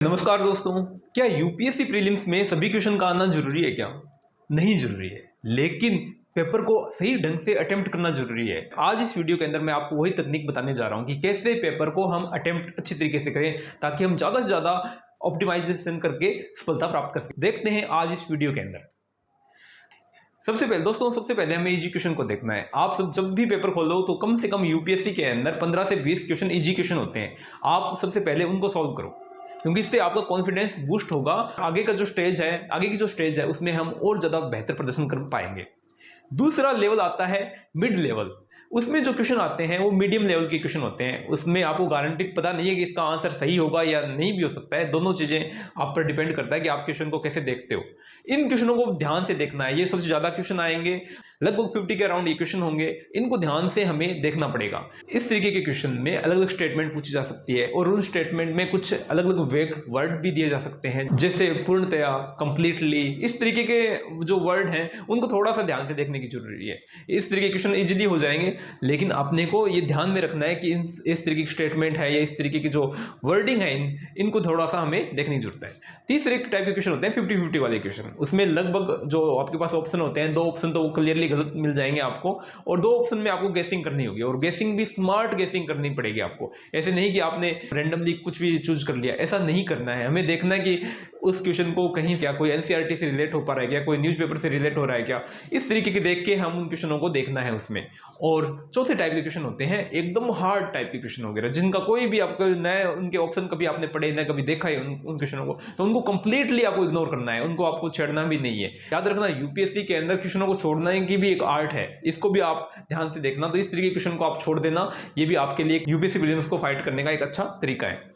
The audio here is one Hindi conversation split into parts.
नमस्कार दोस्तों, क्या यूपीएससी प्रीलिम्स में सभी क्वेश्चन का आना जरूरी है क्या? नहीं जरूरी है, लेकिन पेपर को सही ढंग से अटेम्प्ट करना जरूरी है। आज इस वीडियो के अंदर मैं आपको वही तकनीक बताने जा रहा हूं कि कैसे पेपर को हम अटेम्प्ट अच्छी तरीके से करें ताकि हम ज्यादा से ज्यादा ऑप्टिमाइजेशन करके सफलता प्राप्त कर सकें। देखते हैं आज इस वीडियो के अंदर। सबसे पहले हमें इजी क्वेश्चन को देखना है। आप सब जब भी पेपर खोलो तो कम से कम यूपीएससी के अंदर 15 से 20 क्वेश्चन इजी क्वेश्चन होते हैं। आप सबसे पहले उनको सॉल्व करो, क्योंकि इससे आपका कॉन्फिडेंस बूस्ट होगा। आगे की जो स्टेज है उसमें हम और ज्यादा बेहतर प्रदर्शन कर पाएंगे। दूसरा लेवल आता है मिड लेवल। उसमें जो क्वेश्चन आते हैं वो मीडियम लेवल के क्वेश्चन होते हैं। उसमें आपको गारंटी पता नहीं है कि इसका आंसर सही होगा या नहीं भी हो सकता है। दोनों चीजें आप पर डिपेंड करता है कि आप क्वेश्चन को कैसे देखते हो। इन क्वेश्चनों को ध्यान से देखना है। ये सबसे ज्यादा क्वेश्चन आएंगे, लगभग 50 के अराउंड ये क्वेश्चन होंगे। इनको ध्यान से हमें देखना पड़ेगा। इस तरीके के क्वेश्चन में अलग अलग स्टेटमेंट पूछी जा सकती है और उन स्टेटमेंट में कुछ अलग अलग वेग वर्ड भी दिए जा सकते हैं, जैसे पूर्णतया, कंप्लीटली। इस तरीके के जो वर्ड हैं उनको थोड़ा सा ध्यान से देखने की जरूरी है। इस तरीके के क्वेश्चन इजीली हो जाएंगे, लेकिन अपने को ये ध्यान में रखना है कि इस तरीके की स्टेटमेंट है या इस तरीके की जो वर्डिंग है इनको थोड़ा सा हमें देखने की जरूरत है। तीसरे टाइप के क्वेश्चन होते हैं 50-50 वाले क्वेश्चन। उसमें लगभग जो आपके पास ऑप्शन होते हैं, 2 ऑप्शन तो क्लियरली गलत मिल जाएंगे आपको, और 2 ऑप्शन में आपको गेसिंग करनी होगी, और गेसिंग भी स्मार्ट गेसिंग करनी पड़ेगी आपको। ऐसे नहीं कि आपने रैंडमली कुछ भी चूज कर लिया, ऐसा नहीं करना है। हमें देखना है कि उस क्वेश्चन को कहीं क्या कोई एनसीईआरटी से रिलेट हो पा रहा है क्या, कोई न्यूज़पेपर से रिलेट हो रहा है क्या, इस तरीके के देख के हम उन क्वेश्चनों को देखना है उसमें। और चौथे टाइप के क्वेश्चन होते हैं एकदम हार्ड टाइप के क्वेश्चन वगैरह, जिनका कोई भी आपको नए उनके ऑप्शन कभी आपने पढ़े ना कभी देखा है उन क्वेश्चनों को, तो उनको कंप्लीटली आपको इग्नोर करना है, उनको आपको छेड़ना भी नहीं है। याद रखना, यूपीएससी के अंदर क्वेश्चनों को छोड़ना की भी एक आर्ट है, इसको भी आप ध्यान से देखना। तो इस तरीके के क्वेश्चन को आप छोड़ देना, ये भी आपके लिए यूपीएससी प्रीलिम्स को फाइट करने का एक अच्छा तरीका है।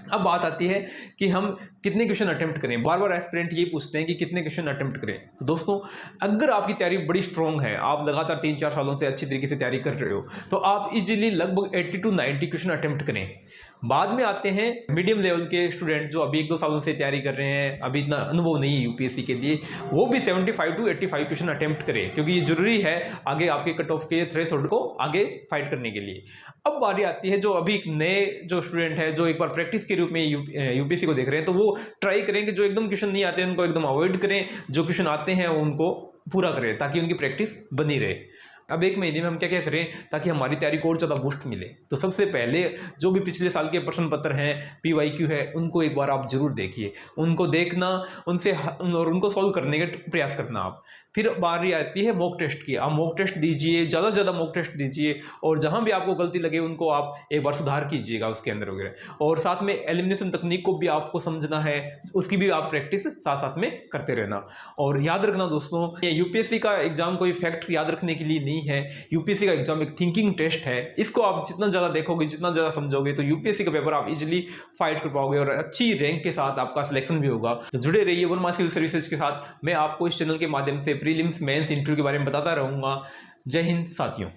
अब बात आती है कि हम कितने क्वेश्चन अटेम्प्ट करें। बार बार एस्पिरेंट ये पूछते हैं कि कितने क्वेश्चन अटेम्प्ट करें। तो दोस्तों, अगर आपकी तैयारी बड़ी स्ट्रांग है, आप लगातार 3-4 सालों से अच्छी तरीके से तैयारी कर रहे हो, तो आप इजीली लगभग 80 to 90 क्वेश्चन अटेम्प्ट करें। बाद में आते हैं मीडियम लेवल के स्टूडेंट जो अभी 1-2 सालों से तैयारी कर रहे हैं, अभी इतना अनुभव नहीं है यूपीएससी के लिए, वो भी 75 to 85 क्वेश्चन अटेम्प्ट करें, क्योंकि ये जरूरी है आगे आपके कट ऑफ के थ्रेशोल्ड को आगे फाइट करने के लिए। अब बारी आती है जो अभी नए जो स्टूडेंट है, जो एक बार प्रैक्टिस के रूप में यूपीएससी को देख रहे हैं, तो वो ट्राई करें कि जो एकदम क्वेश्चन नहीं आते हैं उनको एकदम अवॉइड करें, जो क्वेश्चन आते हैं उनको पूरा करें, ताकि उनकी प्रैक्टिस बनी रहे। अब 1 महीने में हम क्या क्या करें ताकि हमारी तैयारी को और ज़्यादा बूस्ट मिले। तो सबसे पहले जो भी पिछले साल के प्रश्न पत्र हैं, पीवाईक्यू है, उनको एक बार आप जरूर देखिए। उनको देखना, उनसे और उनको सॉल्व करने का प्रयास करना आप। फिर बारी आती है मॉक टेस्ट की। आप मॉक टेस्ट दीजिए, ज़्यादा से ज़्यादा मॉक टेस्ट दीजिए, और जहाँ भी आपको गलती लगे उनको आप एक बार सुधार कीजिएगा उसके अंदर वगैरह। और साथ में एलिमिनेशन तकनीक को भी आपको समझना है, उसकी भी आप प्रैक्टिस साथ साथ में करते रहना। और याद रखना दोस्तों, ये यूपीएससी का एग्जाम कोई फैक्ट याद रखने के लिए नहीं है। यूपीएससी का एग्जाम एक थिंकिंग टेस्ट है। इसको आप जितना ज्यादा देखोगे, जितना ज्यादा समझोगे, तो यूपीएससी का पेपर आप इजीली फाइट कर पाओगे और अच्छी रैंक के साथ आपका सिलेक्शन भी होगा। तो जुड़े रहिए वर्मा सिविल सर्विसेज के साथ। मैं आपको इस चैनल के माध्यम से प्रीलिम्स, मेंस, इंटरव्यू के बारे में बताता रहूंगा। जय हिंद साथियों।